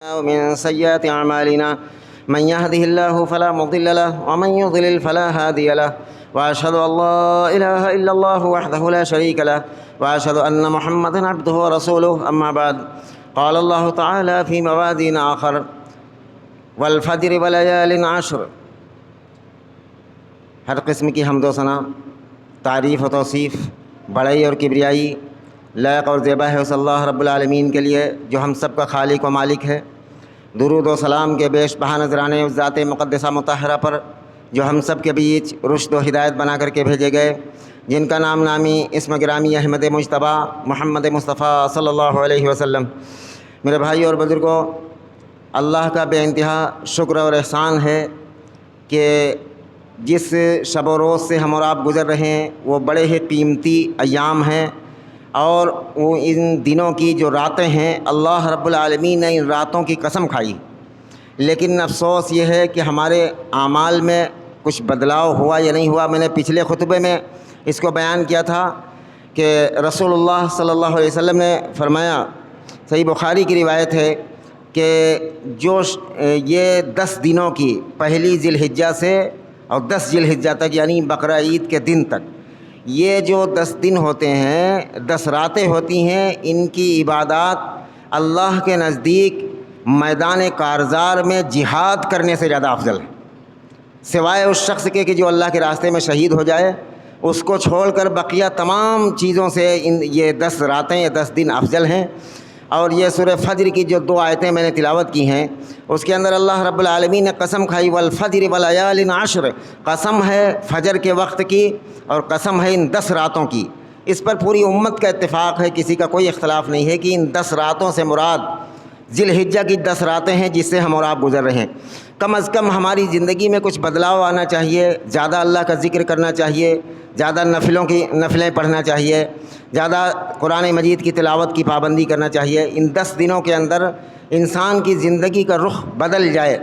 ومن سيئات أعمالنا من يهده الله فلا مضل له ومن يضلل فلا هادي له وأشهد أن لا إله إلا الله وحده لا شريك له وأشهد أن محمدا عبده ورسوله أما بعد قال الله تعالى في موادين آخر والفجر وليال عشر. ہر قسم کی حمد و ثنا، تعریف و توصیف، بڑائی اور کبریائی لائق اور زیبا ہے اس اللہ رب العالمین کے لیے جو ہم سب کا خالق و مالک ہے. درود و سلام کے بیش بہا نذرانے اس ذات مقدسہ مطہرہ پر جو ہم سب کے بیچ رشد و ہدایت بنا کر کے بھیجے گئے، جن کا نام نامی اسم گرامی احمد مجتبیٰ محمد مصطفیٰ صلی اللہ علیہ وسلم. میرے بھائی اور بزرگوں، اللہ کا بے انتہا شکر اور احسان ہے کہ جس شب و روز سے ہم اور آپ گزر رہے ہیں وہ بڑے ہی قیمتی ایام ہیں، اور وہ ان دنوں کی جو راتیں ہیں اللہ رب العالمین نے ان راتوں کی قسم کھائی. لیکن افسوس یہ ہے کہ ہمارے اعمال میں کچھ بدلاؤ ہوا یا نہیں ہوا. میں نے پچھلے خطبے میں اس کو بیان کیا تھا کہ رسول اللہ صلی اللہ علیہ وسلم نے فرمایا، صحیح بخاری کی روایت ہے کہ جو یہ 10 دنوں کی پہلی ذی الحجہ سے اور 10 ذی الحجہ تک، یعنی بقرہ عید کے دن تک، یہ جو 10 دن ہوتے ہیں، 10 راتیں ہوتی ہیں، ان کی عبادات اللہ کے نزدیک میدان کارزار میں جہاد کرنے سے زیادہ افضل ہے. سوائے اس شخص کے کہ جو اللہ کے راستے میں شہید ہو جائے، اس کو چھوڑ کر بقیہ تمام چیزوں سے یہ 10 راتیں یا 10 دن افضل ہیں. اور یہ سورہ فجر کی جو 2 آیتیں میں نے تلاوت کی ہیں، اس کے اندر اللہ رب العالمین نے قسم کھائی، والفجر ولیال عشر، قسم ہے فجر کے وقت کی اور قسم ہے ان 10 راتوں کی. اس پر پوری امت کا اتفاق ہے، کسی کا کوئی اختلاف نہیں ہے کہ ان 10 راتوں سے مراد ذی الحجہ کی 10 راتیں ہیں جس سے ہم اور آپ گزر رہے ہیں. کم از کم ہماری زندگی میں کچھ بدلاؤ آنا چاہیے، زیادہ اللہ کا ذکر کرنا چاہیے، زیادہ نفلیں پڑھنا چاہیے، زیادہ قرآن مجید کی تلاوت کی پابندی کرنا چاہیے. ان 10 دنوں کے اندر انسان کی زندگی کا رخ بدل جائے.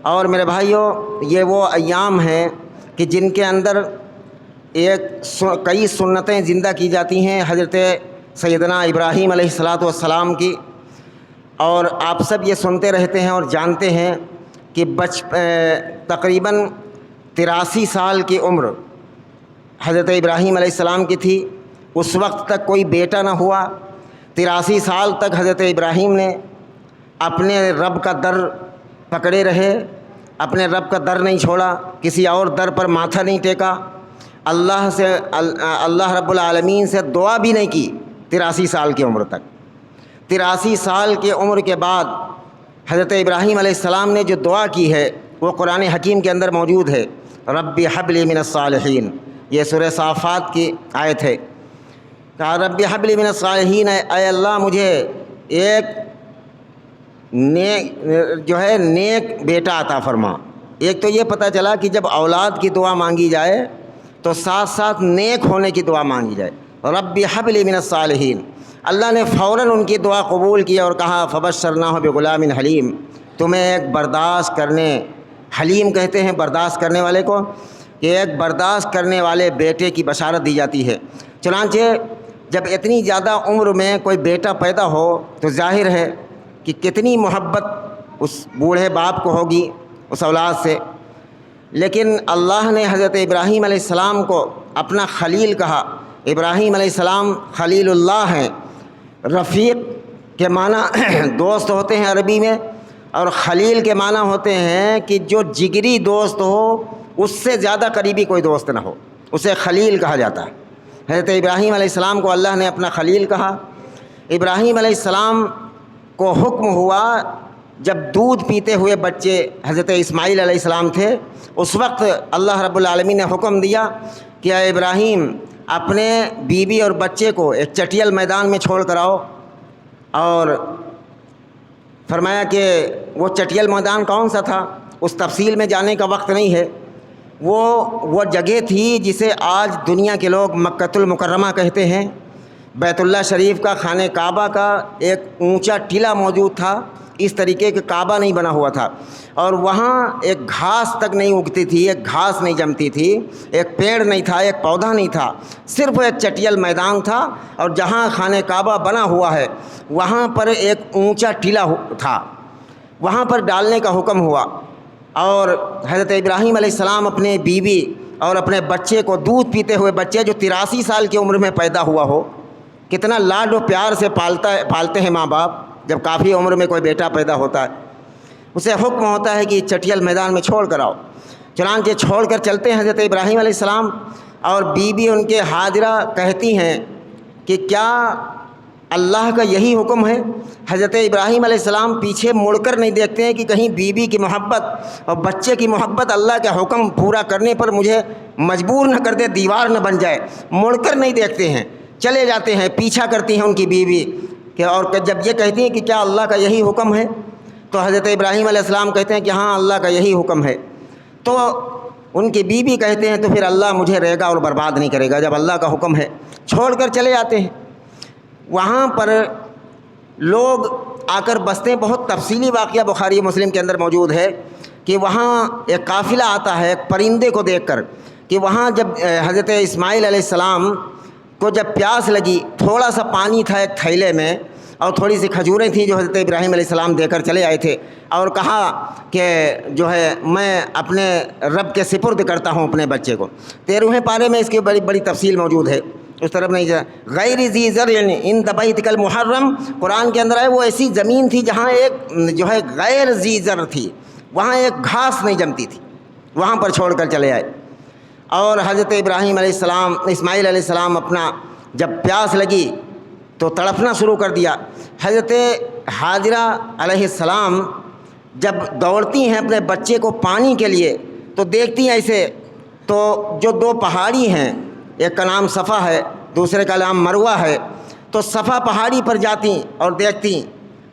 اور میرے بھائیوں، یہ وہ ایام ہیں کہ جن کے اندر کئی سنتیں زندہ کی جاتی ہیں حضرت سیدنا ابراہیم علیہ السلام کی. اور آپ سب یہ سنتے رہتے ہیں اور جانتے ہیں کہ تقریباً 83 سال کی عمر حضرت ابراہیم علیہ السلام کی تھی. اس وقت تک کوئی بیٹا نہ ہوا. 83 سال تک حضرت ابراہیم نے اپنے رب کا در پکڑے رہے، اپنے رب کا در نہیں چھوڑا، کسی اور در پر ماتھا نہیں ٹیکا، اللہ رب العالمین سے دعا بھی نہیں کی 83 سال کی عمر تک. 83 سال کی عمر کے بعد حضرت ابراہیم علیہ السلام نے جو دعا کی ہے وہ قرآن حکیم کے اندر موجود ہے. رب حب لی من الصالحین، یہ سورہ صافات کی آیت ہے. کہا رب حب لی من الصالحین، اے اللہ مجھے ایک نیک بیٹا عطا فرما. ایک تو یہ پتہ چلا کہ جب اولاد کی دعا مانگی جائے تو ساتھ ساتھ نیک ہونے کی دعا مانگی جائے. رب حب لی من الصالحین، اللہ نے فوراً ان کی دعا قبول کیا اور کہا فبشرناہ بغلام حلیم، تمہیں ایک برداشت کرنے، حلیم کہتے ہیں برداشت کرنے والے کو، کہ ایک برداشت کرنے والے بیٹے کی بشارت دی جاتی ہے. چنانچہ جب اتنی زیادہ عمر میں کوئی بیٹا پیدا ہو تو ظاہر ہے کہ کتنی محبت اس بوڑھے باپ کو ہوگی اس اولاد سے. لیکن اللہ نے حضرت ابراہیم علیہ السلام کو اپنا خلیل کہا. ابراہیم علیہ السلام خلیل اللہ ہیں. رفیق کے معنی دوست ہوتے ہیں عربی میں، اور خلیل کے معنی ہوتے ہیں کہ جو جگری دوست ہو، اس سے زیادہ قریبی کوئی دوست نہ ہو، اسے خلیل کہا جاتا ہے. حضرت ابراہیم علیہ السلام کو اللہ نے اپنا خلیل کہا. ابراہیم علیہ السلام کو حکم ہوا، جب دودھ پیتے ہوئے بچے حضرت اسماعیل علیہ السلام تھے، اس وقت اللہ رب العالمین نے حکم دیا کہ اے ابراہیم، اپنے بیوی اور بچے کو ایک چٹیل میدان میں چھوڑ کر آؤ. اور فرمایا کہ وہ چٹیل میدان کون سا تھا، اس تفصیل میں جانے کا وقت نہیں ہے. وہ جگہ تھی جسے آج دنیا کے لوگ مکۃ المکرمہ کہتے ہیں. بیت اللہ شریف کا، خانہ کعبہ کا ایک اونچا ٹیلہ موجود تھا. اس طریقے کا کعبہ نہیں بنا ہوا تھا، اور وہاں ایک گھاس تک نہیں اگتی تھی، ایک گھاس نہیں جمتی تھی، ایک پیڑ نہیں تھا، ایک پودا نہیں تھا، صرف ایک چٹیل میدان تھا. اور جہاں خانہ کعبہ بنا ہوا ہے وہاں پر ایک اونچا ٹیلہ تھا. وہاں پر ڈالنے کا حکم ہوا، اور حضرت ابراہیم علیہ السلام اپنے بیوی اور اپنے بچے کو، دودھ پیتے ہوئے بچے جو 83 سال کی عمر میں پیدا ہوا ہو، کتنا لاڈ و پیار سے پالتے ہیں ماں باپ، جب کافی عمر میں کوئی بیٹا پیدا ہوتا ہے اسے حکم ہوتا ہے کہ چٹیل میدان میں چھوڑ کر آؤ۔ چنانچہ چھوڑ کر چلتے ہیں حضرت ابراہیم علیہ السلام، اور بیوی ان کے حاجرہ کہتی ہیں کہ کیا اللہ کا یہی حکم ہے؟ حضرت ابراہیم علیہ السلام پیچھے مڑ کر نہیں دیکھتے ہیں کہ کہیں بیوی کی محبت اور بچے کی محبت اللہ کے حکم پورا کرنے پر مجھے مجبور نہ کر دے، دیوار نہ بن جائے۔ مڑ کر نہیں دیکھتے ہیں، چلے جاتے ہیں، پیچھا کرتی ہیں ان کی بیوی کہ، اور جب یہ کہتی ہیں کہ کیا اللہ کا یہی حکم ہے، تو حضرت ابراہیم علیہ السلام کہتے ہیں کہ ہاں اللہ کا یہی حکم ہے۔ تو ان کی بیوی کہتے ہیں تو پھر اللہ مجھے رہے گا اور برباد نہیں کرے گا، جب اللہ کا حکم ہے۔ چھوڑ کر چلے جاتے ہیں۔ وہاں پر لوگ آ کر بستے ہیں۔ بہت تفصیلی واقعہ بخاری مسلم کے اندر موجود ہے کہ وہاں ایک قافلہ آتا ہے ایک پرندے کو دیکھ کر، کہ وہاں جب حضرت اسماعیل علیہ السلام کو جب پیاس لگی، تھوڑا سا پانی تھا ایک تھیلے میں اور تھوڑی سی کھجوریں تھیں جو حضرت ابراہیم علیہ السلام دے کر چلے آئے تھے، اور کہا کہ جو ہے میں اپنے رب کے سپرد کرتا ہوں اپنے بچے کو۔ 13ویں پارے میں اس کی بڑی تفصیل موجود ہے، اس طرف نہیں جا۔ غیر ذی زرع عند بیتک المحرم، قرآن کے اندر ہے وہ ایسی زمین تھی جہاں ایک جو ہے غیر ذی زرع تھی، وہاں ایک گھاس نہیں جمتی تھی، وہاں پر چھوڑ کر چلے آئے۔ اور حضرت ابراہیم علیہ السلام، اسماعیل علیہ السلام اپنا جب پیاس لگی تو تڑپنا شروع کر دیا۔ حضرت حاجرہ علیہ السلام جب دوڑتی ہیں اپنے بچے کو پانی کے لیے تو دیکھتی ہیں ایسے، تو جو دو پہاڑی ہیں، ایک کا نام صفا ہے دوسرے کا نام مروہ ہے، تو صفا پہاڑی پر جاتی اور دیکھتی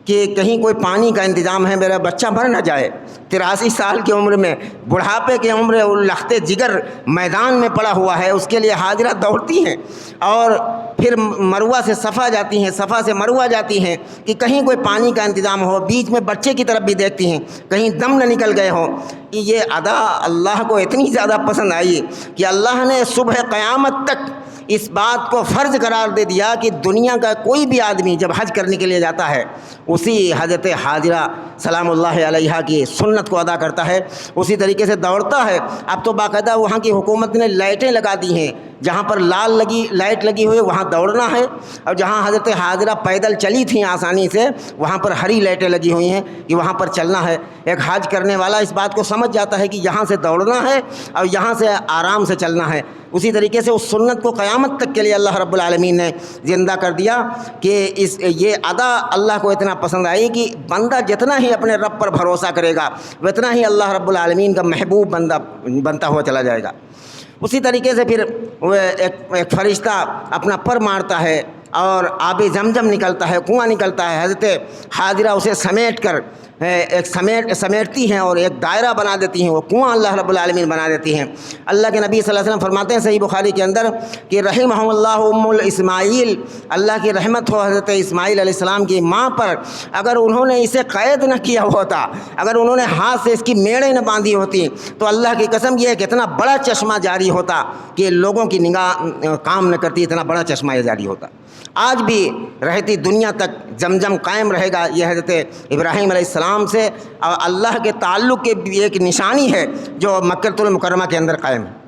کہ کہیں کوئی پانی کا انتظام ہے، میرا بچہ مر نہ جائے۔ 83 سال کی عمر میں، بڑھاپے کی عمر، لخت جگر میدان میں پڑا ہوا ہے، اس کے لیے حاجرہ دوڑتی ہیں اور پھر مروہ سے صفا جاتی ہیں، صفا سے مروہ جاتی ہیں کہ کہیں کوئی پانی کا انتظام ہو، بیچ میں بچے کی طرف بھی دیکھتی ہیں کہیں دم نہ نکل گئے ہوں۔ یہ ادا اللہ کو اتنی زیادہ پسند آئی کہ اللہ نے صبح قیامت تک اس بات کو فرض قرار دے دیا کہ دنیا کا کوئی بھی آدمی جب حج کرنے کے لیے جاتا ہے اسی حضرت حاجرہ سلام اللہ علیہا کی سنت کو ادا کرتا ہے، اسی طریقے سے دوڑتا ہے۔ اب تو باقاعدہ وہاں کی حکومت نے لائٹیں لگا دی ہیں، جہاں پر لائٹ لگی ہوئی وہاں دوڑنا ہے، اور جہاں حضرت حاجرہ پیدل چلی تھیں آسانی سے وہاں پر ہری لائٹیں لگی ہوئی ہیں کہ وہاں پر چلنا ہے۔ ایک حج کرنے والا اس بات کو سمجھ جاتا ہے کہ یہاں سے دوڑنا ہے اور یہاں سے آرام سے چلنا ہے۔ اسی طریقے سے اس سنت کو قیامت تک کے لیے اللہ رب العالمین نے زندہ کر دیا کہ یہ ادا اللہ کو اتنا پسند آئی کہ بندہ جتنا ہی اپنے رب پر بھروسہ کرے گا اتنا ہی اللہ رب العالمین کا محبوب بندہ بنتا ہوا چلا جائے گا۔ اسی طریقے سے پھر ایک فرشتہ اپنا پر مارتا ہے اور آب زمزم نکلتا ہے، کنواں نکلتا ہے، حضرت حاجرہ اسے سمیٹ کر سمیٹتی ہیں اور ایک دائرہ بنا دیتی ہیں، وہ کنواں اللہ رب العالمین بنا دیتی ہیں۔ اللہ کے نبی صلی اللہ علیہ وسلم فرماتے ہیں صحیح بخاری کے اندر کہ رحمہم اللہ ام الاسماعیل، اللہ کی رحمت ہو حضرت اسماعیل علیہ السلام کی ماں پر، اگر انہوں نے اسے قید نہ کیا ہوتا، اگر انہوں نے ہاتھ سے اس کی میڑیں نہ باندھی ہوتی تو اللہ کی قسم یہ کہ اتنا بڑا چشمہ جاری ہوتا کہ لوگوں کی نگاہ کام نہ کرتی، اتنا بڑا چشمہ یہ جاری ہوتا۔ آج بھی رہتی دنیا تک زمزم قائم رہے گا، یہ حضرت ابراہیم علیہ السلام سے اور اللہ کے تعلق کی ایک نشانی ہے جو مکۃ المکرمہ کے اندر قائم ہے۔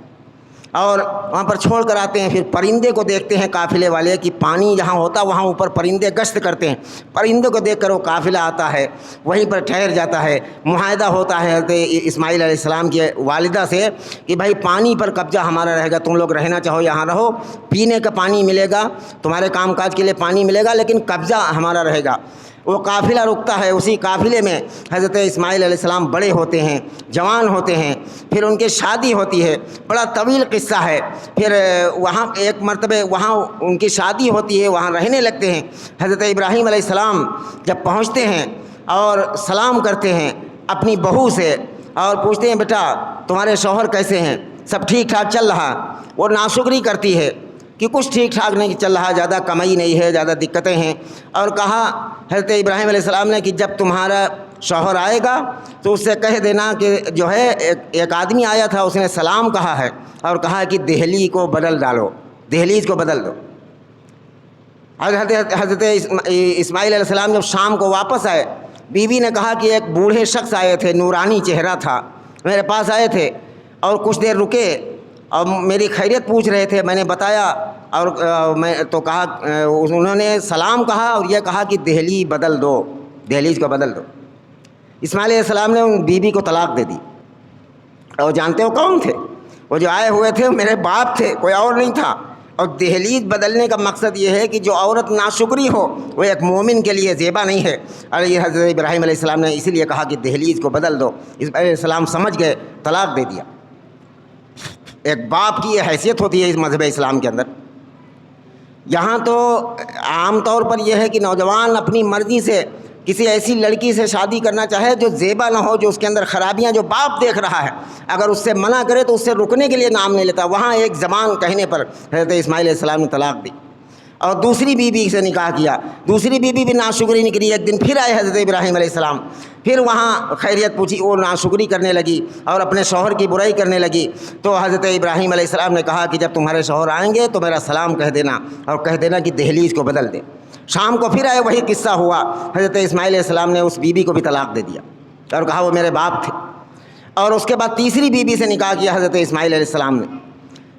اور وہاں پر چھوڑ کر آتے ہیں، پھر پرندے کو دیکھتے ہیں قافلے والے کہ پانی جہاں ہوتا وہاں اوپر پرندے گشت کرتے ہیں، پرندوں کو دیکھ کر وہ قافلہ آتا ہے، وہیں پر ٹھہر جاتا ہے۔ معاہدہ ہوتا ہے حضرت اسماعیل علیہ السلام کی والدہ سے کہ بھائی پانی پر قبضہ ہمارا رہے گا، تم لوگ رہنا چاہو یہاں رہو، پینے کا پانی ملے گا، تمہارے کام کاج کے لیے پانی ملے گا، لیکن قبضہ ہمارا رہے گا۔ وہ قافلہ رکتا ہے، اسی قافلے میں حضرت اسماعیل علیہ السلام بڑے ہوتے ہیں، جوان ہوتے ہیں، پھر ان کی شادی ہوتی ہے، بڑا طویل قصہ ہے۔ پھر وہاں ایک مرتبہ وہاں ان کی شادی ہوتی ہے، وہاں رہنے لگتے ہیں۔ حضرت ابراہیم علیہ السلام جب پہنچتے ہیں اور سلام کرتے ہیں اپنی بہو سے اور پوچھتے ہیں بیٹا تمہارے شوہر کیسے ہیں، سب ٹھیک ٹھاک چل رہا؟ وہ ناشکری کرتی ہے کہ کچھ ٹھیک ٹھاک نہیں چل رہا، زیادہ کمائی نہیں ہے، زیادہ دقتیں ہیں۔ اور کہا حضرت ابراہیم علیہ السلام نے کہ جب تمہارا شوہر آئے گا تو اس سے کہہ دینا کہ جو ہے ایک آدمی آیا تھا، اس نے سلام کہا ہے اور کہا کہ دہلی کو بدل ڈالو، دہلیز کو بدل دو۔ حضرت اسماعیل علیہ السلام جب شام کو واپس آئے بیوی نے کہا کہ ایک بوڑھے شخص آئے تھے، نورانی چہرہ تھا، میرے پاس آئے تھے اور کچھ دیر رکے اور میری خیریت پوچھ رہے تھے. میں نے بتایا اور میں تو کہا، انہوں نے سلام کہا اور یہ کہا کہ دہلیز بدل دو، دہلیز کو بدل دو. اسماعیل علیہ السلام نے ان بیوی کو طلاق دے دی. اور جانتے ہو کون تھے وہ جو آئے ہوئے تھے؟ میرے باپ تھے، کوئی اور نہیں تھا. اور دہلیز بدلنے کا مقصد یہ ہے کہ جو عورت ناشکری ہو وہ ایک مومن کے لیے زیبا نہیں ہے. اور یہ حضرت ابراہیم علیہ السلام نے اسی لیے کہا کہ دہلیز کو بدل دو. اسماعیل علیہ السلام سمجھ گئے، طلاق دے دیا. ایک باپ کی یہ حیثیت ہوتی ہے اس مذہب اسلام کے اندر. یہاں تو عام طور پر یہ ہے کہ نوجوان اپنی مرضی سے کسی ایسی لڑکی سے شادی کرنا چاہے جو زیبا نہ ہو، جو اس کے اندر خرابیاں جو باپ دیکھ رہا ہے، اگر اس سے منع کرے تو اس سے رکنے کے لیے نام نہیں لیتا. وہاں ایک زبان کہنے پر حضرت اسماعیل علیہ السلام نے طلاق دی اور دوسری بیوی سے نکاح کیا. دوسری بیوی بھی ناشکری نہیں کری. ایک دن پھر آئے حضرت ابراہیم علیہ السلام، پھر وہاں خیریت پوچھی، وہ ناشکری کرنے لگی اور اپنے شوہر کی برائی کرنے لگی. تو حضرت ابراہیم علیہ السلام نے کہا کہ جب تمہارے شوہر آئیں گے تو میرا سلام کہہ دینا اور کہہ دینا کہ دہلیز کو بدل دے. شام کو پھر آئے، وہی قصہ ہوا. حضرت اسماعیل علیہ السلام نے اس بیوی کو بھی طلاق دے دیا اور کہا وہ میرے باپ تھے. اور اس کے بعد تیسری بیوی سے نکاح کیا حضرت اسماعیل علیہ السلام نے.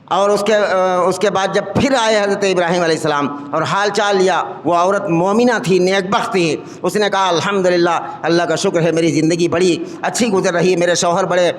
اور اس کے بعد جب پھر آئے حضرت ابراہیم علیہ السلام اور حال چال لیا، وہ عورت مومنہ تھی، نیک بخت تھی. اس نے کہا الحمدللہ، اللہ کا شکر ہے میری زندگی بڑی اچھی گزر رہی، میرے شوہر بڑے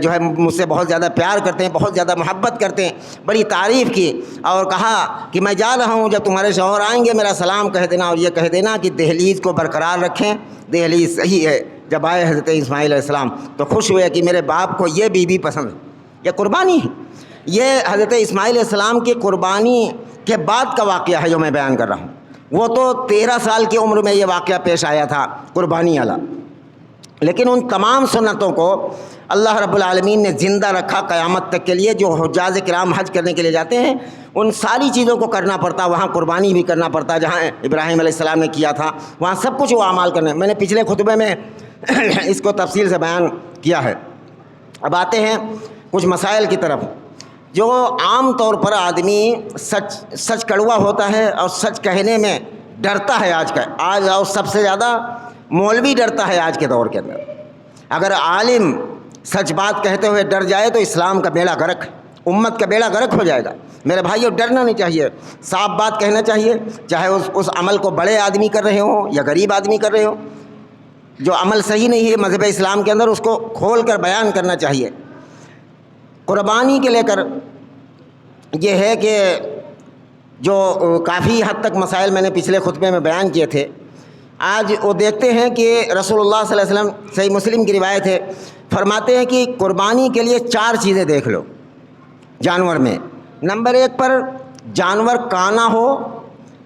جو ہے مجھ سے بہت زیادہ پیار کرتے ہیں، بہت زیادہ محبت کرتے ہیں. بڑی تعریف کی اور کہا کہ میں جا رہا ہوں، جب تمہارے شوہر آئیں گے میرا سلام کہہ دینا اور یہ کہہ دینا کہ دہلیز کو برقرار رکھیں، دہلیز صحیح ہے. جب آئے حضرت اسماعیل علیہ السلام تو خوش ہوئے کہ میرے باپ کو یہ بیوی پسند ہے. یہ قربانی ہے، یہ حضرت اسماعیل علیہ السلام کی قربانی کے بعد کا واقعہ ہے جو میں بیان کر رہا ہوں. وہ تو 13 سال کی عمر میں یہ واقعہ پیش آیا تھا قربانی والا، لیکن ان تمام سنتوں کو اللہ رب العالمین نے زندہ رکھا قیامت تک کے لیے. جو حجاج کرام حج کرنے کے لیے جاتے ہیں ان ساری چیزوں کو کرنا پڑتا، وہاں قربانی بھی کرنا پڑتا. جہاں ابراہیم علیہ السلام نے کیا تھا وہاں سب کچھ وہ اعمال کرنے. میں نے پچھلے خطبے میں اس کو تفصیل سے بیان کیا ہے. اب آتے ہیں کچھ مسائل کی طرف. جو عام طور پر آدمی سچ کڑوا ہوتا ہے اور سچ کہنے میں ڈرتا ہے آج اور سب سے زیادہ مولوی ڈرتا ہے آج کے دور کے اندر. اگر عالم سچ بات کہتے ہوئے ڈر جائے تو اسلام کا بیڑا غرق، امت کا بیڑا غرق ہو جائے گا. میرے بھائیو، ڈرنا نہیں چاہیے، صاف بات کہنا چاہیے، چاہے اس عمل کو بڑے آدمی کر رہے ہوں یا غریب آدمی کر رہے ہوں. جو عمل صحیح نہیں ہے مذہب اسلام کے اندر اس کو کھول کر بیان کرنا چاہیے. قربانی کے لے کر یہ ہے کہ جو کافی حد تک مسائل میں نے پچھلے خطبے میں بیان کیے تھے، آج وہ دیکھتے ہیں کہ رسول اللہ صلی اللہ علیہ وسلم، صحیح مسلم کی روایت ہے، فرماتے ہیں کہ قربانی کے لیے 4 چیزیں دیکھ لو جانور میں. نمبر 1 پر جانور کانا ہو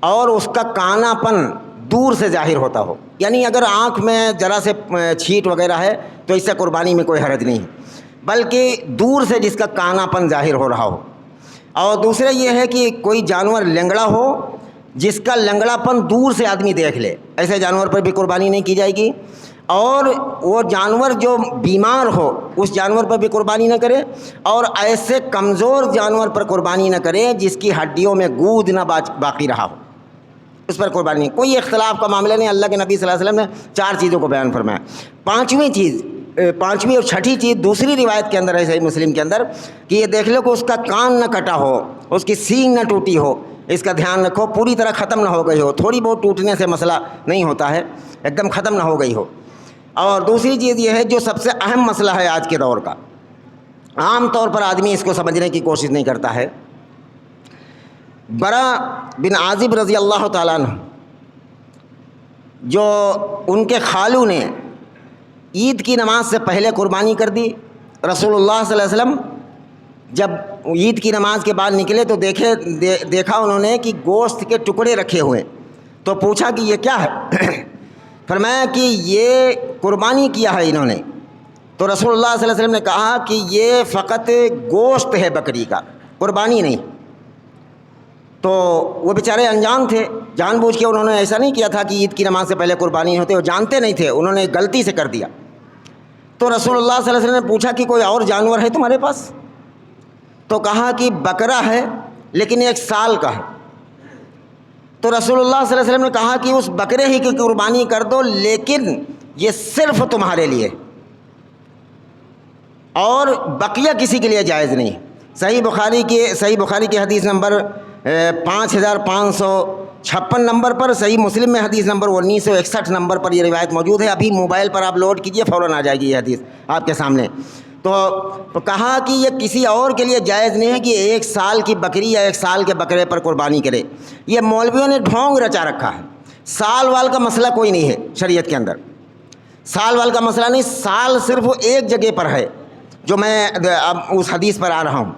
اور اس کا کانا پن دور سے ظاہر ہوتا ہو، یعنی اگر آنکھ میں ذرا سے چھیٹ وغیرہ ہے تو اس سے قربانی میں کوئی حرج نہیں ہے، بلکہ دور سے جس کا کانا پن ظاہر ہو رہا ہو. اور دوسرا یہ ہے کہ کوئی جانور لنگڑا ہو جس کا لنگڑا پن دور سے آدمی دیکھ لے، ایسے جانور پر بھی قربانی نہیں کی جائے گی. اور وہ جانور جو بیمار ہو اس جانور پر بھی قربانی نہ کرے، اور ایسے کمزور جانور پر قربانی نہ کرے جس کی ہڈیوں میں گود نہ باقی رہا ہو، اس پر قربانی نہیں. کوئی اختلاف کا معاملہ نہیں. اللہ کے نبی صلی اللہ علیہ وسلم نے 4 چیزوں کو بیان فرمایا. پانچویں اور چھٹی چیز دوسری روایت کے اندر ہے صحیح مسلم کے اندر کہ یہ دیکھ لو کہ اس کا کان نہ کٹا ہو، اس کی سینگ نہ ٹوٹی ہو. اس کا دھیان رکھو، پوری طرح ختم نہ ہو گئی ہو. تھوڑی بہت ٹوٹنے سے مسئلہ نہیں ہوتا ہے، ایک دم ختم نہ ہو گئی ہو. اور دوسری چیز یہ ہے جو سب سے اہم مسئلہ ہے آج کے دور کا، عام طور پر آدمی اس کو سمجھنے کی کوشش نہیں کرتا ہے. برا بن عازب رضی اللہ تعالیٰ عنہ، جو ان کے خالو نے عید کی نماز سے پہلے قربانی کر دی. رسول اللہ صلی اللہ علیہ وسلم جب عید کی نماز کے بعد نکلے تو دیکھا انہوں نے کہ گوشت کے ٹکڑے رکھے ہوئے، تو پوچھا کہ یہ کیا ہے؟ فرمایا کہ یہ قربانی کیا ہے انہوں نے. تو رسول اللہ صلی اللہ علیہ وسلم نے کہا کہ یہ فقط گوشت ہے بکری کا، قربانی نہیں. تو وہ بیچارے انجان تھے، جان بوجھ کے انہوں نے ایسا نہیں کیا تھا کہ عید کی نماز سے پہلے قربانی ہوتے، وہ جانتے نہیں تھے، انہوں نے غلطی سے کر دیا. تو رسول اللہ صلی اللہ علیہ وسلم نے پوچھا کہ کوئی اور جانور ہے تمہارے پاس؟ تو کہا کہ بکرا ہے لیکن 1 سال کا ہے. تو رسول اللہ صلی اللہ علیہ وسلم نے کہا کہ اس بکرے ہی کی قربانی کر دو، لیکن یہ صرف تمہارے لیے اور بقیہ کسی کے لیے جائز نہیں۔ صحیح بخاری کی حدیث نمبر 5556 نمبر پر، صحیح مسلم میں حدیث نمبر 1961 نمبر پر یہ روایت موجود ہے۔ ابھی موبائل پر آپ لوڈ کیجئے، فوراً آ جائے گی یہ حدیث آپ کے سامنے۔ تو کہا کہ یہ کسی اور کے لیے جائز نہیں ہے کہ 1 سال کی بکری یا 1 سال کے بکرے پر قربانی کرے۔ یہ مولویوں نے ڈھونگ رچا رکھا ہے۔ سال وال کا مسئلہ کوئی نہیں ہے شریعت کے اندر، سال وال کا مسئلہ نہیں، سال صرف ایک جگہ پر ہے جو میں اب اس حدیث پر آ رہا ہوں۔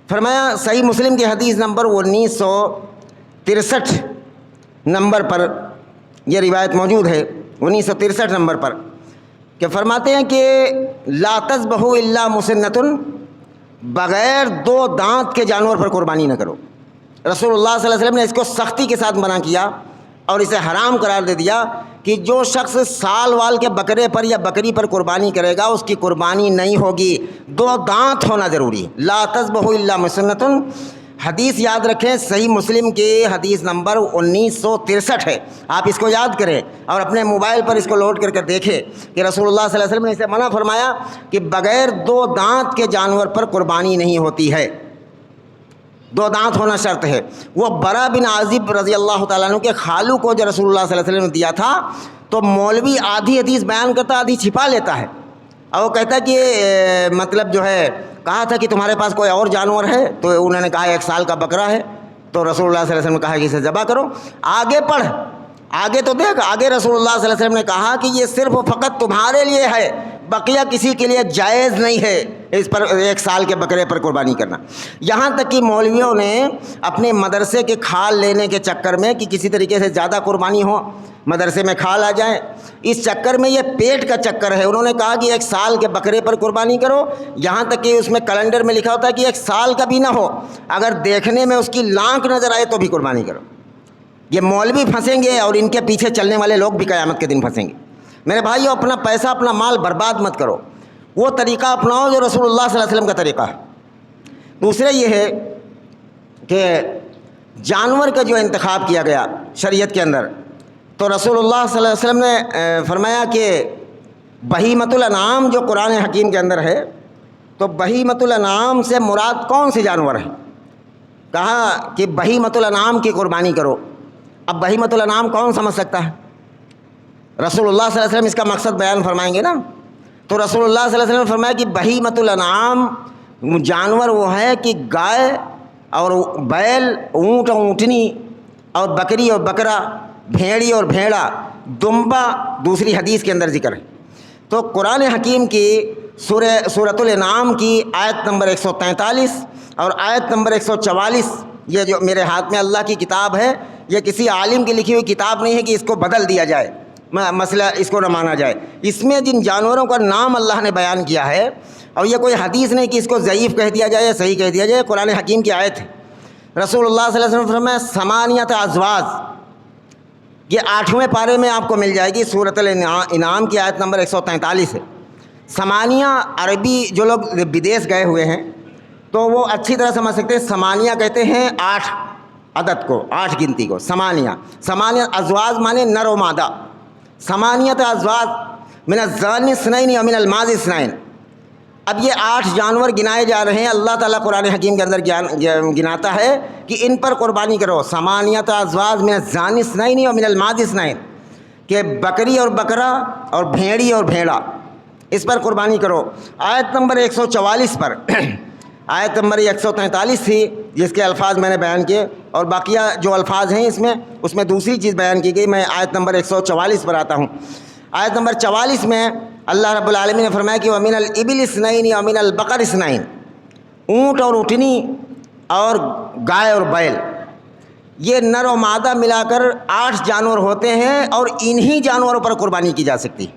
فرمایا صحیح مسلم کی حدیث نمبر 1963 نمبر پر یہ روایت موجود ہے، 1963 نمبر پر، کہ فرماتے ہیں کہ لا تذبحوا الا مسنۃ، بغیر 2 دانت کے جانور پر قربانی نہ کرو۔ رسول اللہ صلی اللہ علیہ وسلم نے اس کو سختی کے ساتھ منع کیا اور اسے حرام قرار دے دیا کہ جو شخص سال وال کے بکرے پر یا بکری پر قربانی کرے گا اس کی قربانی نہیں ہوگی، 2 دانت ہونا ضروری ہے۔ لا تذبحوا الا مسنۃ، حدیث یاد رکھیں، صحیح مسلم کی حدیث نمبر 1963 ہے، آپ اس کو یاد کریں اور اپنے موبائل پر اس کو لوڈ کر دیکھیں کہ رسول اللہ صلی اللہ علیہ وسلم نے اسے منع فرمایا کہ بغیر 2 دانت کے جانور پر قربانی نہیں ہوتی ہے، 2 دانت ہونا شرط ہے۔ وہ برا بن عازب رضی اللہ تعالیٰ عنہ کے خالو کو جو رسول اللہ صلی اللہ علیہ وسلم نے دیا تھا، تو مولوی آدھی حدیث بیان کرتا آدھی چھپا لیتا ہے، اور وہ کہتا ہے کہ مطلب جو ہے کہا تھا کہ تمہارے پاس کوئی اور جانور ہے، تو انہوں نے کہا 1 سال کا بکرا ہے، تو رسول اللہ صلی اللہ علیہ وسلم نے کہا کہ اسے ذبح کرو۔ آگے پڑھ، آگے تو دیکھ، آگے رسول اللہ صلی اللہ علیہ وسلم نے کہا کہ یہ صرف فقط تمہارے لیے ہے، بقیہ کسی کے لیے جائز نہیں ہے اس پر 1 سال کے بکرے پر قربانی کرنا۔ یہاں تک کہ مولویوں نے اپنے مدرسے کے کھال لینے کے چکر میں کہ کسی طریقے سے زیادہ قربانی ہو، مدرسے میں کھال آ جائیں، اس چکر میں یہ پیٹ کا چکر ہے، انہوں نے کہا کہ 1 سال کے بکرے پر قربانی کرو، یہاں تک کہ اس میں کیلنڈر میں لکھا ہوتا ہے کہ 1 سال کا بھی نہ ہو، اگر دیکھنے میں اس کی لانک نظر آئے تو بھی قربانی کرو۔ یہ مولوی پھنسیں گے اور ان کے پیچھے چلنے والے لوگ بھی قیامت کے دن پھنسیں گے۔ میرے بھائیو، اپنا پیسہ اپنا مال برباد مت کرو، وہ طریقہ اپناؤ جو رسول اللہ صلی اللہ علیہ وسلم کا طریقہ ہے۔ دوسرا یہ ہے کہ جانور کا جو انتخاب کیا گیا شریعت کے اندر، تو رسول اللہ صلی اللہ علیہ وسلم نے فرمایا کہ بہیمۃ الانعام جو قرآن حکیم کے اندر ہے، تو بہیمۃ الانعام سے مراد کون سے جانور ہیں؟ کہا کہ بہیمۃ الانعام کی قربانی کرو۔ اب بہیمۃ الانعام کون سمجھ سکتا ہے؟ رسول اللہ صلی اللہ علیہ وسلم اس کا مقصد بیان فرمائیں گے نا، تو رسول اللہ صلی اللہ علیہ وسلم نے فرمایا کہ بہیمۃ الانعام جانور وہ ہے کہ گائے اور بیل، اونٹ اور اونٹنی اور بکری اور بکرا، بھیڑی اور بھیڑا، دمبا دوسری حدیث کے اندر ذکر ہے۔ تو قرآن حکیم کی سورۃ الانعام کی آیت نمبر 143 اور آیت نمبر 144، یہ جو میرے ہاتھ میں اللہ کی کتاب ہے، یہ کسی عالم کی لکھی ہوئی کتاب نہیں ہے کہ اس کو بدل دیا جائے، مسئلہ اس کو نہ مانا جائے۔ اس میں جن جانوروں کا نام اللہ نے بیان کیا ہے، اور یہ کوئی حدیث نہیں کہ اس کو ضعیف کہہ دیا جائے یا صحیح کہہ دیا جائے، قرآن حکیم کی آیت ہے۔ رسول اللہ صلی اللہ علیہ وسلم نے فرمایا 8 ازواج، یہ 8ویں پارے میں آپ کو مل جائے گی، سورۃ الانعام کی آیت نمبر 143 ہے۔ 8 عربی جو لوگ بدیس گئے ہوئے ہیں تو وہ اچھی طرح سمجھ سکتے ہیں، 8 کہتے ہیں 8 عدد کو، 8 گنتی کو، 8 ازواج مانے نر و مادہ، 8 ازواج من الذکر اثنین و من الماعز اثنین۔ اب یہ 8 جانور گنائے جا رہے ہیں، اللہ تعالیٰ قرآن حکیم کے اندر گناتا ہے کہ ان پر قربانی کرو، 8 ازواج من الذکر اثنین و من الماعز اثنین، کہ بکری اور بکرا اور بھیڑی اور بھیڑا، اس پر قربانی کرو۔ آیت نمبر 144 پر، آیت نمبر 143 تھی جس کے الفاظ میں نے بیان کیے، اور باقیہ جو الفاظ ہیں اس میں دوسری چیز بیان کی گئی۔ میں آیت نمبر 144 پر آتا ہوں۔ آیت نمبر 44 میں اللہ رب العالمین نے فرمایا کہ وَمِنَ الْإِبِلِ اثْنَيْنِ وَمِنَ الْبَقَرِ اثْنَيْنِ، اونٹ اور اونٹنی اور گائے اور بیل، یہ نر و مادہ ملا کر 8 جانور ہوتے ہیں، اور انہی جانوروں پر قربانی کی جا سکتی ہے۔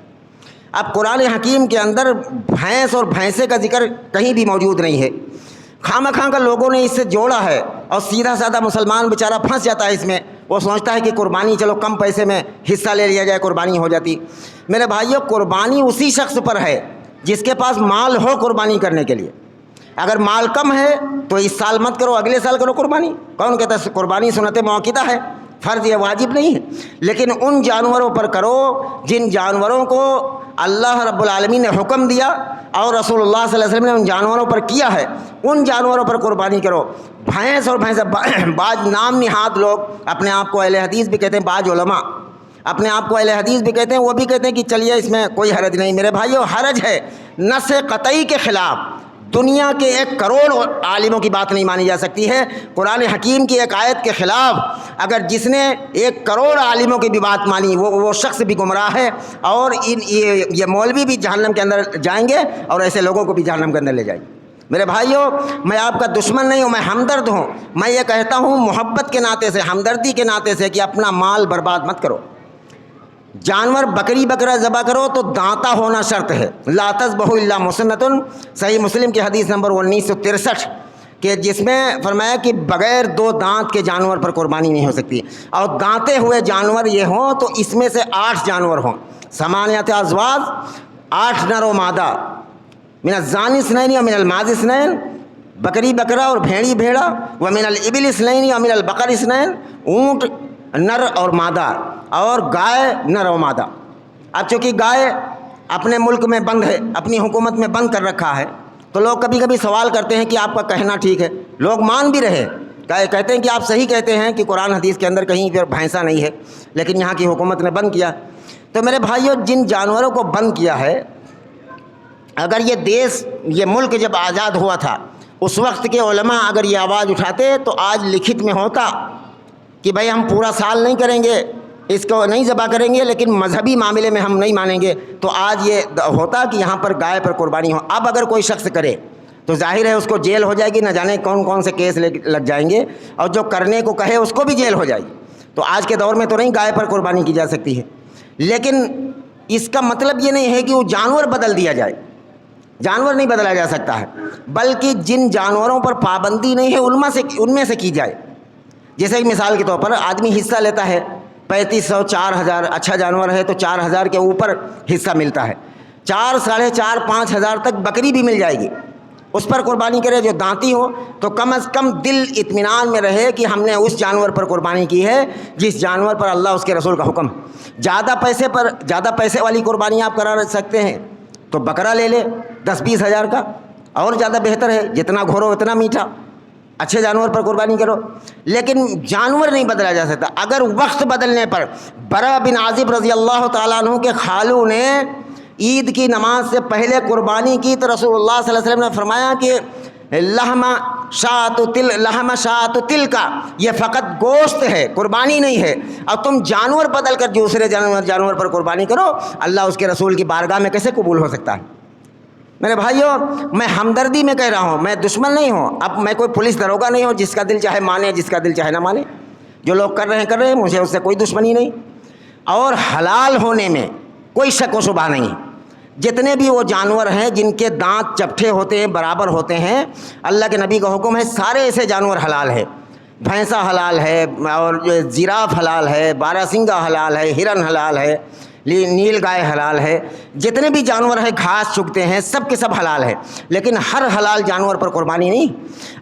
اب قرآن حکیم کے اندر بھینس اور بھینسے کا ذکر کہیں بھی موجود نہیں ہے، خواہ کا لوگوں نے اس سے جوڑا ہے، اور سیدھا سادہ مسلمان بیچارہ پھنس جاتا ہے اس میں، وہ سوچتا ہے کہ قربانی چلو کم پیسے میں حصہ لے لیا جائے، قربانی ہو جاتی۔ میرے بھائیو، قربانی اسی شخص پر ہے جس کے پاس مال ہو قربانی کرنے کے لیے۔ اگر مال کم ہے تو اس سال مت کرو، اگلے سال کرو قربانی۔ کون کہتا ہے قربانی سنت موقعہ ہے، فرض یا واجب نہیں ہے، لیکن ان جانوروں پر کرو جن جانوروں کو اللہ رب العالمین نے حکم دیا اور رسول اللہ صلی اللہ علیہ وسلم نے ان جانوروں پر کیا ہے، ان جانوروں پر قربانی کرو۔ بھینس اور بھینس، بعض نام نہاد لوگ اپنے آپ کو اہل حدیث بھی کہتے ہیں، بعض علماء اپنے آپ کو اہل حدیث بھی کہتے ہیں، وہ بھی کہتے ہیں کہ چلیے اس میں کوئی حرج نہیں۔ میرے بھائیو، حرج ہے، نص قطعی کے خلاف۔ دنیا کے 1 کروڑ عالموں کی بات نہیں مانی جا سکتی ہے، قرآن حکیم کی ایک آیت کے خلاف اگر جس نے 1 کروڑ عالموں کی بھی بات مانی وہ شخص بھی گمراہ ہے، اور یہ مولوی بھی جہنم کے اندر جائیں گے اور ایسے لوگوں کو بھی جہنم کے اندر لے جائیں گے۔ میرے بھائیوں، میں آپ کا دشمن نہیں ہوں، میں ہمدرد ہوں۔ میں یہ کہتا ہوں محبت کے ناطے سے، ہمدردی کے ناطے سے، کہ اپنا مال برباد مت کرو۔ جانور بکری بکرا ذبح کرو تو دانتا ہونا شرط ہے، لا تذبحوا الا مسنۃ، صحیح مسلم کی حدیث نمبر 1963، کہ جس میں فرمایا کہ بغیر 2 دانت کے جانور پر قربانی نہیں ہو سکتی، اور دانتے ہوئے جانور یہ ہوں تو اس میں سے 8 جانور ہوں، 8 ازواج، 8 نر و مادہ، من الزانی اثنین و من الماعز اثنین، بکری بکرا اور بھیڑی بھیڑا، ومن الابل اثنین و من البقر اثنین، اونٹ نر اور مادہ، اور گائے نر و مادہ۔ اب چونکہ گائے اپنے ملک میں بند ہے، اپنی حکومت میں بند کر رکھا ہے، تو لوگ کبھی کبھی سوال کرتے ہیں کہ آپ کا کہنا ٹھیک ہے، لوگ مان بھی رہے، کہتے ہیں کہ آپ صحیح کہتے ہیں کہ قرآن حدیث کے اندر کہیں پھر بھینسا نہیں ہے، لیکن یہاں کی حکومت نے بند کیا۔ تو میرے بھائیوں، جن جانوروں کو بند کیا ہے، اگر یہ ملک جب آزاد ہوا تھا، اس وقت کے علماء اگر یہ آواز اٹھاتے تو آج لکھت میں ہوتا کہ بھائی ہم پورا سال نہیں کریں گے، اس کو نہیں ذبح کریں گے، لیکن مذہبی معاملے میں ہم نہیں مانیں گے، تو آج یہ ہوتا کہ یہاں پر گائے پر قربانی ہو۔ اب اگر کوئی شخص کرے تو ظاہر ہے اس کو جیل ہو جائے گی، نہ جانے کون کون سے کیس لگ جائیں گے، اور جو کرنے کو کہے اس کو بھی جیل ہو جائے گی۔ تو آج کے دور میں تو نہیں گائے پر قربانی کی جا سکتی ہے، لیکن اس کا مطلب یہ نہیں ہے کہ وہ جانور بدل دیا جائے، جانور نہیں بدلا جا سکتا ہے، بلکہ جن جانوروں پر پابندی نہیں ہے ان میں سے کی جائے۔ جیسے کہ مثال کے طور پر آدمی حصہ لیتا ہے 3500 4000، اچھا جانور ہے تو 4000 کے اوپر حصہ ملتا ہے، 4 ساڑھے 4 5 ہزار تک بکری بھی مل جائے گی، اس پر قربانی کرے جو دانتی ہو، تو کم از کم دل اطمینان میں رہے کہ ہم نے اس جانور پر قربانی کی ہے جس جانور پر اللہ اس کے رسول کا حکم ہے۔ زیادہ پیسے والی قربانی آپ کرا سکتے ہیں تو بکرا لے لے 10-20 ہزار کا، اور زیادہ بہتر ہے، جتنا گھورو اتنا میٹھا، اچھے جانور پر قربانی کرو، لیکن جانور نہیں بدلا جا سکتا۔ اگر وقت بدلنے پر برا بن عازب رضی اللہ تعالیٰ عنہ کے خالو نے عید کی نماز سے پہلے قربانی کی تو رسول اللہ صلی اللہ علیہ وسلم نے فرمایا کہ لحم شاۃ تل کا، یہ فقط گوشت ہے، قربانی نہیں ہے، اور تم جانور بدل کر دوسرے جانور پر قربانی کرو، اللہ اس کے رسول کی بارگاہ میں کیسے قبول ہو سکتا ہے؟ میرے بھائیوں، میں ہمدردی میں کہہ رہا ہوں، میں دشمن نہیں ہوں، اب میں کوئی پولیس داروغہ نہیں ہوں جس کا دل چاہے مانے جس کا دل چاہے نہ مانے، جو لوگ کر رہے ہیں، مجھے اس سے کوئی دشمنی نہیں، اور حلال ہونے میں کوئی شک و شبہ نہیں۔ جتنے بھی وہ جانور ہیں جن کے دانت چپٹے ہوتے ہیں، برابر ہوتے ہیں، اللہ کے نبی کا حکم ہے سارے ایسے جانور حلال ہے، بھینسا حلال ہے، اور زراف حلال ہے، باراسنگا حلال ہے، ہرن حلال ہے، نیل گائے حلال ہے، جتنے بھی جانور ہیں گھاس چگتے ہیں سب کے سب حلال ہے، لیکن ہر حلال جانور پر قربانی نہیں۔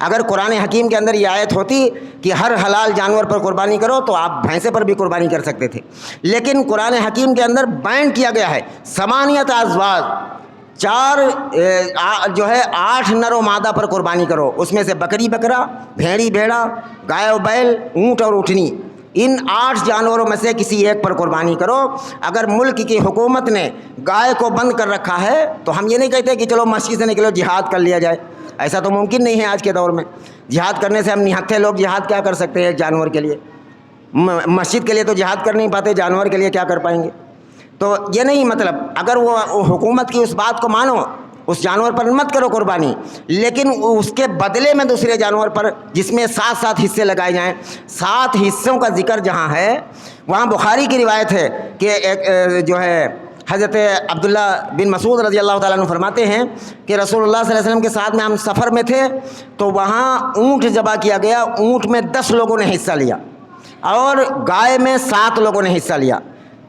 اگر قرآن حکیم کے اندر یہ آیت ہوتی کہ ہر حلال جانور پر قربانی کرو تو آپ بھینسے پر بھی قربانی کر سکتے تھے، لیکن قرآن حکیم کے اندر بین کیا گیا ہے 8 ازواج، 8 نر و مادہ پر قربانی کرو، اس میں سے بکری بکرا، بھیڑی بھیڑا، گائے و بیل، اونٹ اور اونٹنی، ان 8 جانوروں میں سے کسی ایک پر قربانی کرو۔ اگر ملک کی حکومت نے گائے کو بند کر رکھا ہے تو ہم یہ نہیں کہتے کہ چلو مسجد سے نکلو جہاد کر لیا جائے، ایسا تو ممکن نہیں ہے آج کے دور میں۔ جہاد کرنے سے ہم نہتھے لوگ جہاد کیا کر سکتے ہیں جانور کے لیے؟ مسجد کے لیے تو جہاد کر نہیں پاتے، جانور کے لیے کیا کر پائیں گے؟ تو یہ نہیں مطلب، اگر وہ حکومت کی اس بات کو مانو، اس جانور پر مت کرو قربانی، لیکن اس کے بدلے میں دوسرے جانور پر جس میں 7 حصے لگائے جائیں، 7 حصوں کا ذکر جہاں ہے، وہاں بخاری کی روایت ہے کہ ایک جو ہے حضرت عبداللہ بن مسعود رضی اللہ تعالیٰ عنہ فرماتے ہیں کہ رسول اللہ صلی اللہ علیہ وسلم کے ساتھ میں ہم سفر میں تھے تو وہاں اونٹ ذبح کیا گیا، اونٹ میں 10 لوگوں نے حصہ لیا، اور گائے میں 7 لوگوں نے حصہ لیا،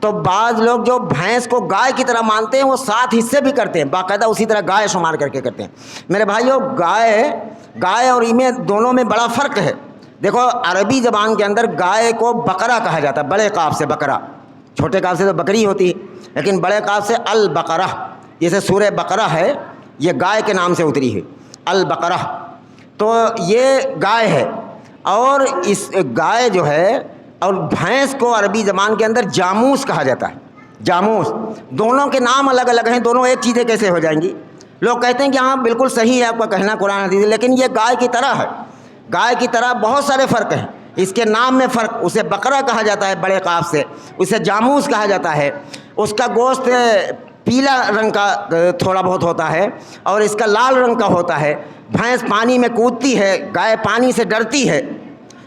تو بعض لوگ جو بھینس کو گائے کی طرح مانتے ہیں وہ 7 حصے بھی کرتے ہیں، باقاعدہ اسی طرح گائے شمار کر کے کرتے ہیں۔ میرے بھائیوں، گائے اور ایمے دونوں میں بڑا فرق ہے۔ دیکھو عربی زبان کے اندر گائے کو بقرہ کہا جاتا ہے، بڑے قاف سے بقرہ، چھوٹے قاف سے تو بکری ہوتی ہے، لیکن بڑے قاف سے البقرہ، جیسے سورہ بقرہ ہے یہ گائے کے نام سے اتری ہے، البقرہ، تو یہ گائے ہے۔ اور اس گائے جو ہے اور بھینس کو عربی زبان کے اندر جاموس کہا جاتا ہے، جاموس، دونوں کے نام الگ الگ ہیں، دونوں ایک چیزیں کیسے ہو جائیں گی؟ لوگ کہتے ہیں کہ ہاں بالکل صحیح ہے آپ کا کہنا قرآن حدیث، لیکن یہ گائے کی طرح ہے، گائے کی طرح بہت سارے فرق ہیں، اس کے نام میں فرق، اسے بقرہ کہا جاتا ہے بڑے قاف سے، اسے جاموس کہا جاتا ہے، اس کا گوشت پیلا رنگ کا تھوڑا بہت ہوتا ہے اور اس کا لال رنگ کا ہوتا ہے۔ بھینس پانی میں کودتی ہے، گائے پانی سے ڈرتی ہے،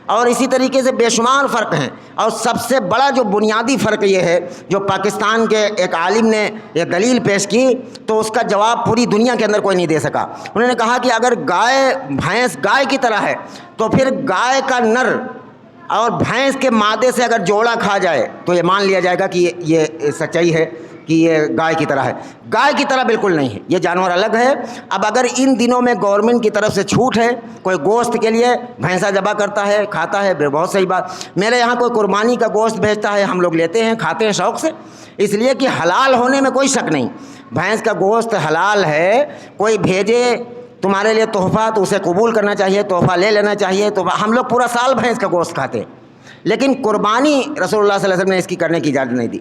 اور اسی طریقے سے بے شمار فرق ہیں۔ اور سب سے بڑا جو بنیادی فرق یہ ہے، جو پاکستان کے ایک عالم نے یہ دلیل پیش کی تو اس کا جواب پوری دنیا کے اندر کوئی نہیں دے سکا۔ انہوں نے کہا کہ اگر بھینس گائے کی طرح ہے تو پھر گائے کا نر اور بھینس کے مادے سے اگر جوڑا کھا جائے تو یہ مان لیا جائے گا کہ یہ سچائی ہے کہ یہ گائے کی طرح ہے۔ گائے کی طرح بالکل نہیں ہے، یہ جانور الگ ہے۔ اب اگر ان دنوں میں گورنمنٹ کی طرف سے چھوٹ ہے، کوئی گوشت کے لیے بھینسا ذبح کرتا ہے، کھاتا ہے، بہت صحیح بات۔ میرے یہاں کوئی قربانی کا گوشت بھیجتا ہے، ہم لوگ لیتے ہیں، کھاتے ہیں شوق سے، اس لیے کہ حلال ہونے میں کوئی شک نہیں، بھینس کا گوشت حلال ہے۔ کوئی بھیجے تمہارے لیے تحفہ تو اسے قبول کرنا چاہیے، تحفہ لے لینا چاہیے۔ تو ہم لوگ پورا سال بھینس کا گوشت کھاتے ہیں، لیکن قربانی رسول اللہ صلی اللہ علیہ وسلم نے اس کی کرنے کی اجازت نہیں دی۔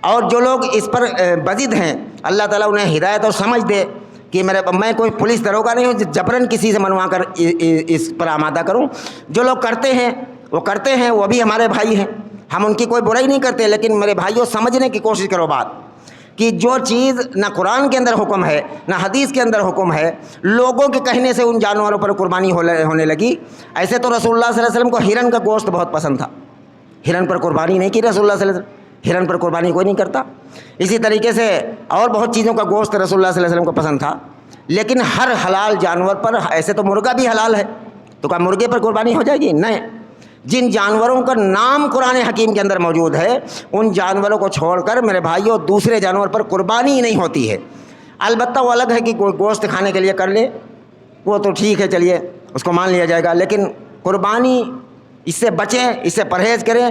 اور جو لوگ اس پر بضد ہیں، اللہ تعالیٰ انہیں ہدایت اور سمجھ دے کہ میں کوئی پولیس دروگا نہیں ہوں جبراً کسی سے منوا کر اس پر آمادہ کروں۔ جو لوگ کرتے ہیں وہ بھی ہمارے بھائی ہیں، ہم ان کی کوئی برائی نہیں کرتے، لیکن میرے بھائیوں سمجھنے کی کوشش کرو بات کہ جو چیز نہ قرآن کے اندر حکم ہے نہ حدیث کے اندر حکم ہے، لوگوں کے کہنے سے ان جانوروں پر قربانی ہونے لگی۔ ایسے تو رسول اللہ صلی اللہ علیہ وسلم کو ہرن کا گوشت بہت پسند تھا، ہرن پر قربانی نہیں کی رسول اللہ صلی اللہ علیہ وسلم، ہرن پر قربانی کوئی نہیں کرتا۔ اسی طریقے سے اور بہت چیزوں کا گوشت رسول اللہ صلی اللہ علیہ وسلم کو پسند تھا، لیکن ہر حلال جانور پر، ایسے تو مرغا بھی حلال ہے تو کیا مرغے پر قربانی ہو جائے گی؟ نہیں۔ جن جانوروں کا نام قرآن حکیم کے اندر موجود ہے ان جانوروں کو چھوڑ کر میرے بھائیوں دوسرے جانور پر قربانی ہی نہیں ہوتی ہے۔ البتہ وہ الگ ہے کہ گوشت کھانے کے لیے کر لے، وہ تو ٹھیک ہے، چلیے اس کو مان لیا جائے گا، لیکن قربانی اس سے بچیں، اس سے پرہیز کریں،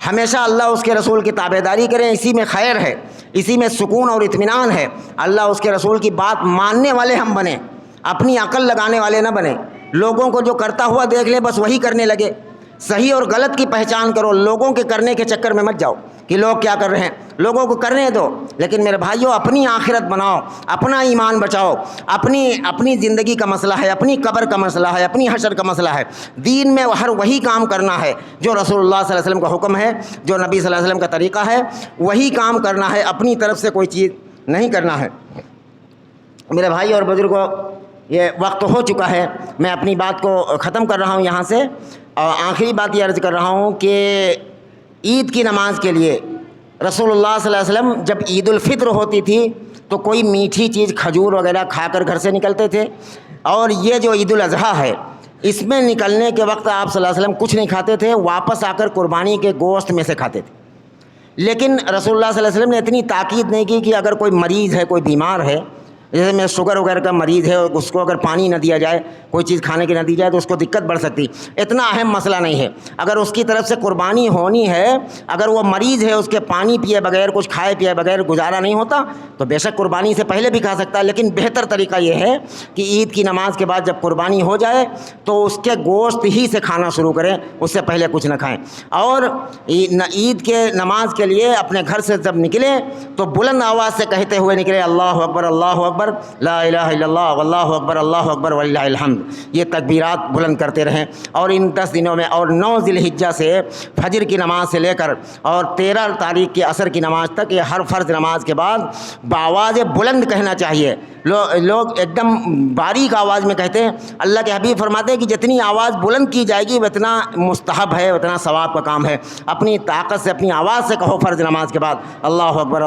ہمیشہ اللہ اس کے رسول کی تابعداری کریں، اسی میں خیر ہے، اسی میں سکون اور اطمینان ہے۔ اللہ اس کے رسول کی بات ماننے والے ہم بنیں، اپنی عقل لگانے والے نہ بنیں۔ لوگوں کو جو کرتا ہوا دیکھ لیں بس وہی کرنے لگے۔ صحیح اور غلط کی پہچان کرو، لوگوں کے کرنے کے چکر میں مت جاؤ کہ لوگ کیا کر رہے ہیں، لوگوں کو کرنے دو، لیکن میرے بھائیوں اپنی آخرت بناؤ، اپنا ایمان بچاؤ۔ اپنی زندگی کا مسئلہ ہے، اپنی قبر کا مسئلہ ہے، اپنی حشر کا مسئلہ ہے۔ دین میں ہر وہی کام کرنا ہے جو رسول اللہ صلی اللہ علیہ وسلم کا حکم ہے، جو نبی صلی اللہ علیہ وسلم کا طریقہ ہے، وہی کام کرنا ہے، اپنی طرف سے کوئی چیز نہیں کرنا ہے۔ میرے بھائی اور بزرگوں، یہ وقت ہو چکا ہے، میں اپنی بات کو ختم کر رہا ہوں یہاں سے، اور آخری بات یہ عرض کر رہا ہوں کہ عید کی نماز کے لیے رسول اللہ صلی اللہ علیہ وسلم جب عید الفطر ہوتی تھی تو کوئی میٹھی چیز کھجور وغیرہ کھا کر گھر سے نکلتے تھے، اور یہ جو عید الاضحیٰ ہے اس میں نکلنے کے وقت آپ صلی اللہ علیہ وسلم کچھ نہیں کھاتے تھے، واپس آ کر قربانی کے گوشت میں سے کھاتے تھے۔ لیکن رسول اللہ صلی اللہ علیہ وسلم نے اتنی تاکید نہیں کی کہ اگر کوئی مریض ہے، کوئی بیمار ہے، جیسے میں شوگر وغیرہ کا مریض ہے، اس کو اگر پانی نہ دیا جائے، کوئی چیز کھانے کی نہ دی جائے تو اس کو دقت بڑھ سکتی، اتنا اہم مسئلہ نہیں ہے۔ اگر اس کی طرف سے قربانی ہونی ہے، اگر وہ مریض ہے، اس کے پانی پیے بغیر، کچھ کھائے پیے بغیر گزارا نہیں ہوتا تو بے شک قربانی سے پہلے بھی کھا سکتا ہے، لیکن بہتر طریقہ یہ ہے کہ عید کی نماز کے بعد جب قربانی ہو جائے تو اس کے گوشت ہی سے کھانا شروع کریں، اس سے پہلے کچھ نہ کھائیں۔ اور عید کے نماز کے لیے اپنے گھر سے جب نکلیں تو بلند آواز سے کہتے ہوئے نکلے، اللہ اکبر اللہ اکبر لا الہ الا اللہ واللہ اکبر وللہ الحمد۔ یہ تکبیرات بلند کرتے رہیں، اور ان 10 دنوں میں اور 9 ذی الحجہ سے فجر کی نماز سے لے کر اور 13 تاریخ کی عصر کی نماز تک یہ ہر فرض نماز کے بعد بآواز بلند کہنا چاہیے۔ لوگ ایک دم باریک آواز میں کہتے ہیں، اللہ کے حبیب فرماتے ہیں کہ جتنی آواز بلند کی جائے گی اتنا مستحب ہے، اتنا ثواب کا کام ہے۔ اپنی طاقت سے، اپنی آواز سے کہو فرض نماز کے بعد، اللہ اکبر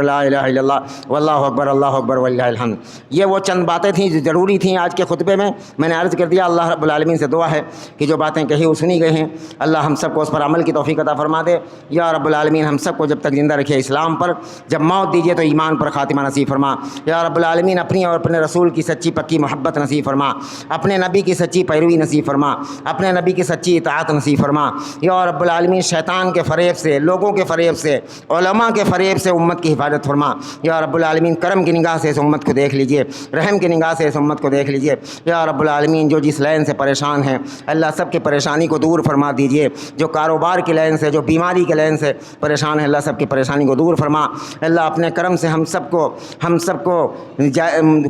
لا الہ الا اللہ واللہ اکبر وللہ الحمد۔ الحمد۔ یہ وہ چند باتیں تھیں جو ضروری تھیں آج کے خطبے میں، میں نے عرض کر دیا۔ اللہ رب العالمین سے دعا ہے کہ جو باتیں کہی وہ سنی گئی ہیں، اللہ ہم سب کو اس پر عمل کی توفیق عطا فرما دے۔ یا رب العالمین ہم سب کو جب تک زندہ رکھے اسلام پر، جب موت دیجیے تو ایمان پر خاتمہ نصیب فرما۔ یا رب العالمین اپنی اور اپنے رسول کی سچی پکی محبت نصیب فرما، اپنے نبی کی سچی پیروی نصیب فرما، اپنے نبی کی سچی اطاعت نصیب فرما۔ یا رب العالمین شیطان کے فریب سے، لوگوں کے فریب سے، علماء کے فریب سے امت کی حفاظت فرما۔ یا رب العالمین کرم کی نگاہ سے اس امت کو دیکھ لیجیے، رحم کی نگاہ سے اس امت کو دیکھ لیجیے۔ یا رب العالمین جو جس لائن سے پریشان ہیں اللہ سب کی پریشانی کو دور فرما دیجیے، جو کاروبار کی لائن سے، جو بیماری کی لائن سے پریشان ہے اللہ سب کی پریشانی کو دور فرما۔ اللہ اپنے کرم سے ہم سب کو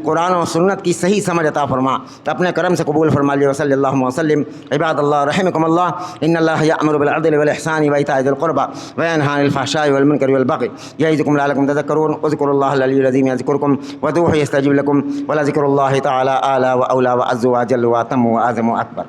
قرآن و سنت کی صحیح سمجھ عطا فرما، اپنے کرم سے قبول فرما لیے۔ وصلی اللہ وسلم عباد اللہ رحمکم اللہ، ان اللہ یأمر بالعدل والاحسان وایتاء ذی القربى وینہی عن الفحشاء والمنکر والبغی یعظکم لعلکم تذکرون، اذکروا اللہ العلی العظیم یذکرکم وادعوہ یستجب لکم ولذکر اللہ تعالی اعلی واولی واعز واجل واتم واعظم واکبر۔